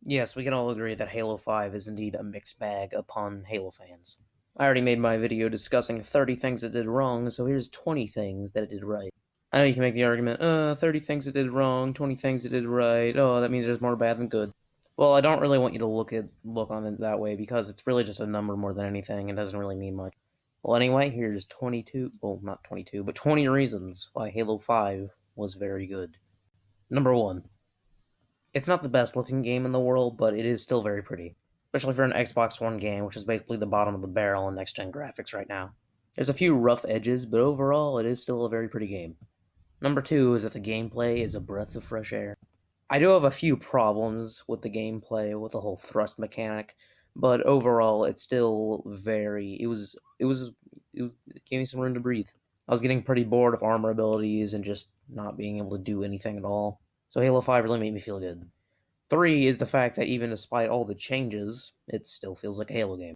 Yes, we can all agree that Halo 5 is indeed a mixed bag upon Halo fans. I already made my video discussing 30 things it did wrong, so here's 20 things that it did right. I know you can make the argument, 30 things it did wrong, 20 things it did right, oh, that means there's more bad than good. Well, I don't really want you to look on it that way, because it's really just a number more than anything, and doesn't really mean much. Well, anyway, here's 22, well, not 22, but 20 reasons why Halo 5 was very good. Number 1. It's not the best looking game in the world, but it is still very pretty. Especially for an Xbox One game, which is basically the bottom of the barrel in next gen graphics right now. There's a few rough edges, but overall, it is still a very pretty game. Number 2 is that the gameplay is a breath of fresh air. I do have a few problems with the gameplay, with the whole thrust mechanic, but overall, it's still very. It gave me some room to breathe. I was getting pretty bored of armor abilities and just not being able to do anything at all. So Halo 5 really made me feel good. 3 is the fact that even despite all the changes, it still feels like a Halo game.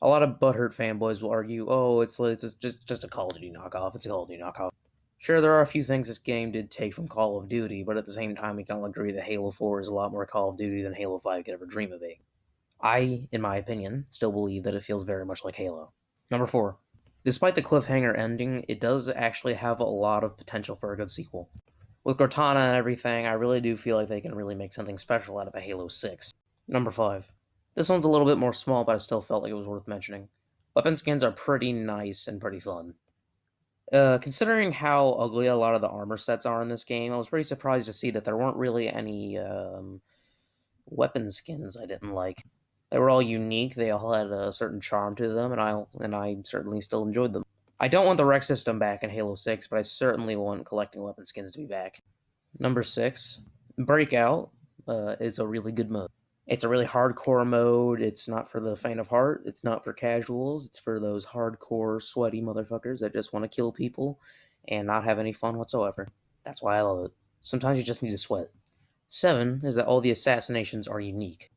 A lot of butthurt fanboys will argue, oh, it's just a Call of Duty knockoff, it's a Call of Duty knockoff. Sure, there are a few things this game did take from Call of Duty, but at the same time, we can all agree that Halo 4 is a lot more Call of Duty than Halo 5 could ever dream of being. I, in my opinion, still believe that it feels very much like Halo. Number 4. Despite the cliffhanger ending, it does actually have a lot of potential for a good sequel. With Cortana and everything, I really do feel like they can really make something special out of a Halo 6. Number 5. This one's a little bit more small, but I still felt like it was worth mentioning. Weapon skins are pretty nice and pretty fun. Considering how ugly a lot of the armor sets are in this game, I was pretty surprised to see that there weren't really any weapon skins I didn't like. They were all unique, they all had a certain charm to them, and I certainly still enjoyed them. I don't want the rec system back in Halo 6, but I certainly want collecting weapon skins to be back. Number 6, Breakout is a really good mode. It's a really hardcore mode. It's not for the faint of heart. It's not for casuals. It's for those hardcore, sweaty motherfuckers that just want to kill people and not have any fun whatsoever. That's why I love it. Sometimes you just need to sweat. 7 is that all the assassinations are unique.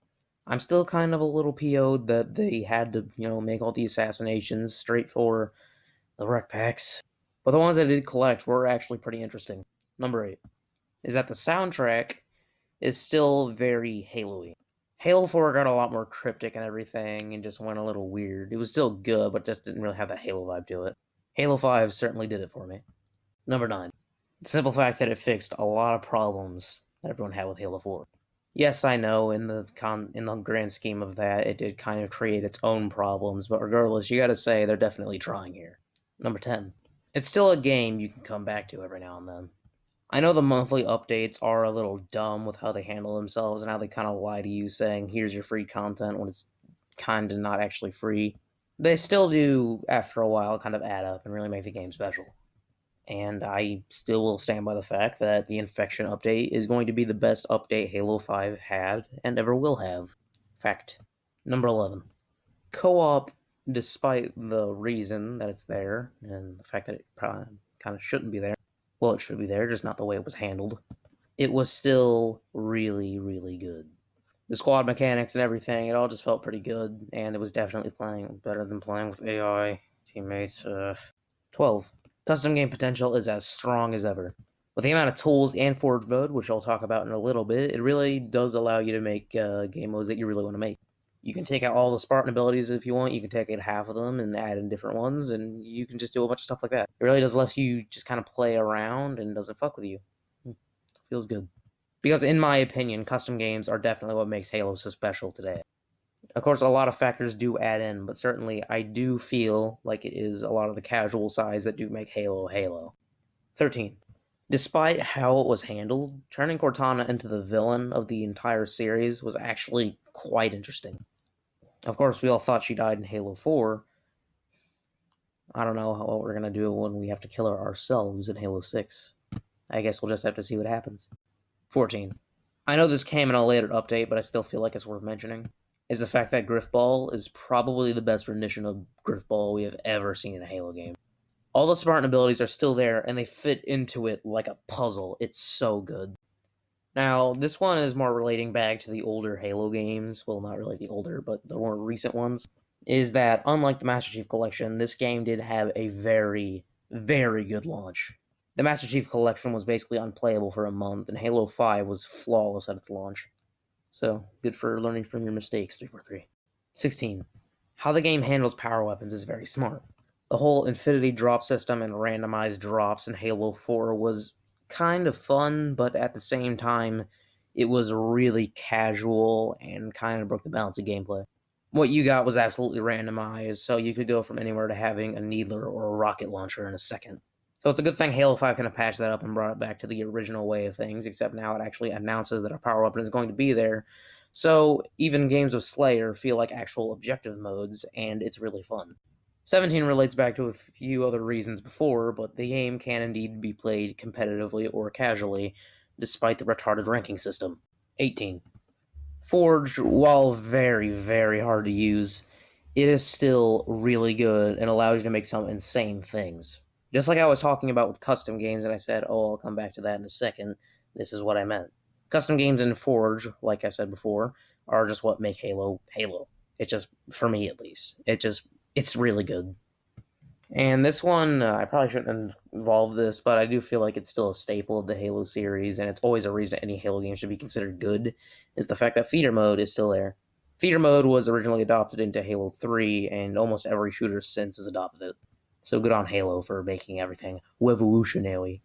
I'm still kind of a little PO'd that they had to, make all the assassinations straight for the rec packs. But the ones I did collect were actually pretty interesting. Number 8 is that the soundtrack is still very Halo-y. Halo 4 got a lot more cryptic and everything and just went a little weird. It was still good, but just didn't really have that Halo vibe to it. Halo 5 certainly did it for me. Number 9. The simple fact that it fixed a lot of problems that everyone had with Halo 4. Yes, I know in the grand scheme of that, it did kind of create its own problems, but regardless, you gotta say they're definitely trying here. Number 10. It's still a game you can come back to every now and then. I know the monthly updates are a little dumb with how they handle themselves and how they kind of lie to you saying, here's your free content when it's kind of not actually free. They still do, after a while, kind of add up and really make the game special. And I still will stand by the fact that the Infection update is going to be the best update Halo 5 had and ever will have. Fact. Number 11. Co op, despite the reason that it's there and the fact that it probably kind of shouldn't be there, well, it should be there, just not the way it was handled. It was still really, really good. The squad mechanics and everything, it all just felt pretty good, and it was definitely playing better than playing with AI teammates. 12. Custom game potential is as strong as ever. With the amount of tools and Forge mode, which I'll talk about in a little bit, it really does allow you to make game modes that you really want to make. You can take out all the Spartan abilities if you want. You can take out half of them and add in different ones, and you can just do a bunch of stuff like that. It really does let you just kind of play around and doesn't fuck with you. Feels good. Because, in my opinion, custom games are definitely what makes Halo so special today. Of course, a lot of factors do add in, but certainly I do feel like it is a lot of the casual sides that do make Halo Halo. 13. Despite how it was handled, turning Cortana into the villain of the entire series was actually quite interesting. Of course, we all thought she died in Halo 4. I don't know what we're gonna do when we have to kill her ourselves in Halo 6. I guess we'll just have to see what happens. 14. I know this came in a later update, but I still feel like it's worth mentioning, is the fact that Griffball is probably the best rendition of Griffball we have ever seen in a Halo game. All the Spartan abilities are still there, and they fit into it like a puzzle. It's so good. Now, this one is more relating back to the older Halo games. Well, not really the older, but the more recent ones. Is that, unlike the Master Chief Collection, this game did have a very, very good launch. The Master Chief Collection was basically unplayable for a month, and Halo 5 was flawless at its launch. So, good for learning from your mistakes, 343. 16. How the game handles power weapons is very smart. The whole infinity drop system and randomized drops in Halo 4 was kind of fun, but at the same time, it was really casual and kind of broke the balance of gameplay. What you got was absolutely randomized, so you could go from anywhere to having a needler or a rocket launcher in a second. So it's a good thing Halo 5 kind of patched that up and brought it back to the original way of things, except now it actually announces that a power weapon is going to be there. So even games with Slayer feel like actual objective modes, and it's really fun. 17 relates back to a few other reasons before, but the game can indeed be played competitively or casually, despite the retarded ranking system. 18. Forge, while very, very hard to use, it is still really good and allows you to make some insane things. Just like I was talking about with custom games, and I said, oh, I'll come back to that in a second, this is what I meant. Custom games in Forge, like I said before, are just what make Halo Halo. It just, for me at least, it's really good. And this one, I probably shouldn't involve this, but I do feel like it's still a staple of the Halo series, and it's always a reason any Halo game should be considered good, is the fact that feeder mode is still there. Feeder mode was originally adopted into Halo 3, and almost every shooter since has adopted it. So good on Halo for making everything revolutionary.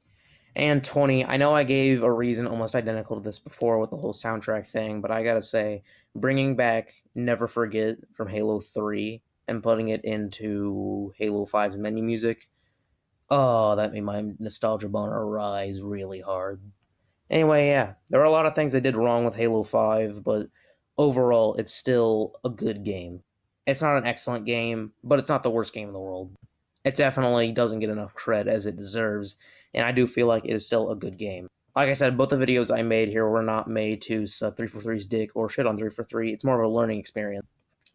And 20, I know I gave a reason almost identical to this before with the whole soundtrack thing, but I gotta say, bringing back Never Forget from Halo 3 and putting it into Halo 5's menu music, oh, that made my nostalgia boner rise really hard. Anyway, yeah, there are a lot of things they did wrong with Halo 5, but overall, it's still a good game. It's not an excellent game, but it's not the worst game in the world. It definitely doesn't get enough cred as it deserves, and I do feel like it is still a good game. Like I said, both the videos I made here were not made to suck 343's dick or shit on 343. It's more of a learning experience.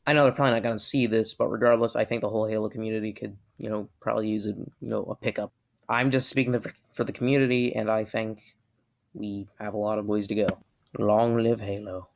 I know they're probably not going to see this, but regardless, I think the whole Halo community could, probably use a pickup. I'm just speaking for the community, and I think we have a lot of ways to go. Long live Halo.